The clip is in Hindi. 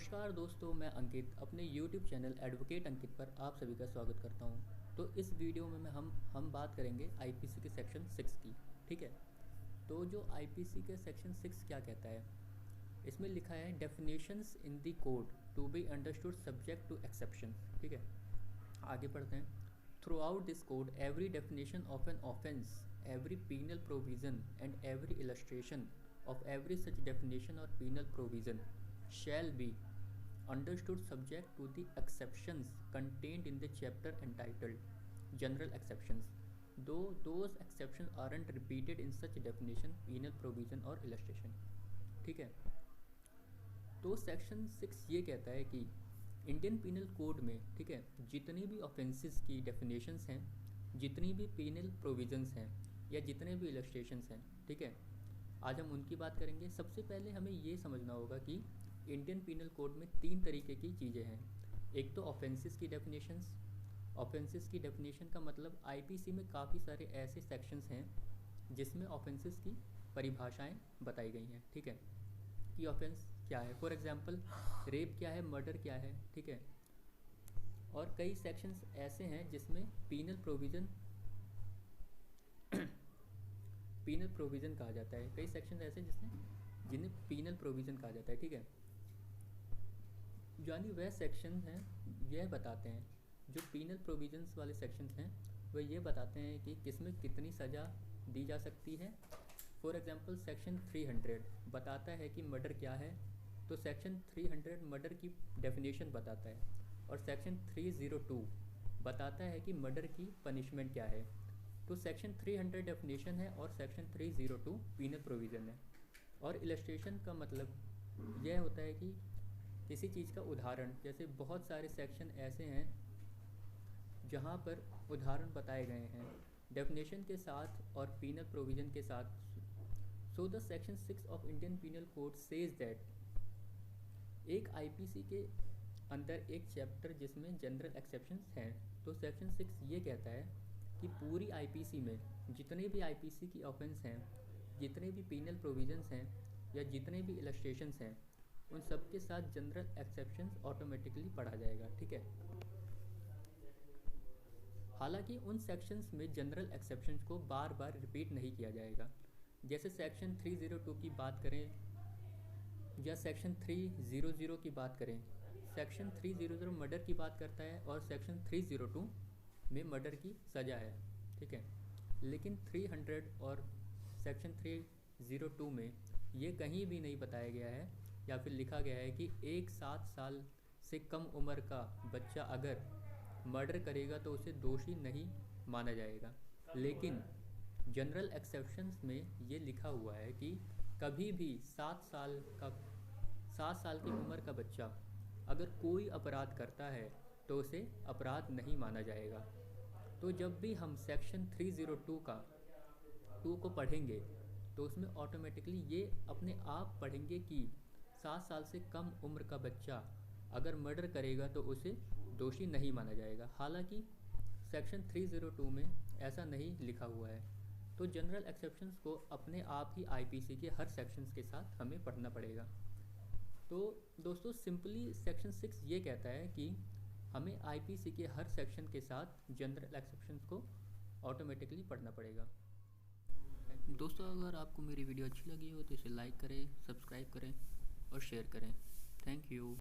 नमस्कार दोस्तों, मैं अंकित अपने YouTube चैनल एडवोकेट अंकित पर आप सभी का स्वागत करता हूं। तो इस वीडियो में हम बात करेंगे आईपीसी के सेक्शन 6 की। ठीक है, तो जो आईपीसी के सेक्शन 6 क्या कहता है, इसमें लिखा है definitions in the code to be understood subject to exception. ठीक है, आगे पढ़ते हैं। Throughout this code every definition of an offence, every penal provision and every illustration of every such definition or penal provision shall be understood subject to the exceptions contained in the chapter entitled General Exceptions, though those exceptions aren't repeated in such definition, penal provision or illustration। ठीक है, तो सेक्शन 6 ये कहता है कि इंडियन पीनल कोड में, ठीक है, जितनी भी ऑफेंसेस की डेफिनेशंस हैं, जितनी भी पीनल प्रोविजंस हैं या जितने भी इलस्ट्रेशंस हैं, ठीक है, आज हम उनकी बात करेंगे। सबसे पहले हमें ये समझना होगा कि इंडियन पीनल कोड में 3 तरीके की चीज़ें हैं। एक तो ऑफेंसेस की डेफिनेशंस। ऑफेंसेस की डेफिनेशन का मतलब आईपीसी में काफ़ी सारे ऐसे सेक्शंस हैं जिसमें ऑफेंसेस की परिभाषाएं बताई गई हैं। ठीक है, कि ऑफेंस क्या है, फॉर एग्जांपल रेप क्या है, मर्डर क्या है। ठीक है, और कई सेक्शंस ऐसे हैं जिसमें पीनल प्रोविज़न कहा जाता है। कई सेक्शन ऐसे जिन्हें पीनल प्रोविज़न कहा जाता है। ठीक है, यानी वह सेक्शन हैं, यह बताते हैं, जो पीनल प्रोविजंस वाले सेक्शंस हैं वह ये बताते हैं कि किसमें कितनी सज़ा दी जा सकती है। फॉर एग्जांपल सेक्शन 300 बताता है कि मर्डर क्या है, तो सेक्शन 300 मर्डर की डेफिनेशन बताता है, और सेक्शन 302 बताता है कि मर्डर की पनिशमेंट क्या है। तो सेक्शन 300 डेफिनेशन है और सेक्शन 302 पीनल प्रोविज़न है। और इलस्ट्रेशन का मतलब यह होता है कि किसी चीज़ का उदाहरण, जैसे बहुत सारे सेक्शन ऐसे हैं जहाँ पर उदाहरण बताए गए हैं डेफिनेशन के साथ और पीनल प्रोविज़न के साथ। So the section 6 of Indian penal code says that एक आईपीसी के अंदर एक चैप्टर जिसमें जनरल एक्सेप्शंस हैं, तो सेक्शन 6 ये कहता है कि पूरी आईपीसी में जितने भी आईपीसी की ऑफेंस हैं, जितने भी पीनल प्रोविजंस हैं या जितने भी इलस्ट्रेशंस हैं, उन सब के साथ जनरल एक्सेप्शंस ऑटोमेटिकली पढ़ा जाएगा। ठीक है, हालांकि उन सेक्शंस में जनरल एक्सेप्शंस को बार बार रिपीट नहीं किया जाएगा। जैसे सेक्शन 302 की बात करें या सेक्शन 300 की बात करें, सेक्शन 300 मर्डर की बात करता है और सेक्शन 302 में मर्डर की सज़ा है। ठीक है, लेकिन 300 और सेक्शन 302 में ये कहीं भी नहीं बताया गया है या फिर लिखा गया है कि एक 7 साल से कम उम्र का बच्चा अगर मर्डर करेगा तो उसे दोषी नहीं माना जाएगा। लेकिन जनरल एक्सेप्शंस में ये लिखा हुआ है कि कभी भी 7 साल की उम्र का बच्चा अगर कोई अपराध करता है तो उसे अपराध नहीं माना जाएगा। तो जब भी हम सेक्शन 302 को पढ़ेंगे तो उसमें ऑटोमेटिकली ये अपने आप पढ़ेंगे कि 7 साल से कम उम्र का बच्चा अगर मर्डर करेगा तो उसे दोषी नहीं माना जाएगा। हालांकि सेक्शन 302 में ऐसा नहीं लिखा हुआ है। तो जनरल एक्सेप्शंस को अपने आप ही आईपीसी के हर सेक्शंस के साथ हमें पढ़ना पड़ेगा। तो दोस्तों, सिंपली सेक्शन 6 ये कहता है कि हमें आईपीसी के हर सेक्शन के साथ जनरल एक्सेप्शंस को ऑटोमेटिकली पढ़ना पड़ेगा। दोस्तों, अगर आपको मेरी वीडियो अच्छी लगी हो तो इसे लाइक करें, सब्सक्राइब करें और शेयर करें। Thank you.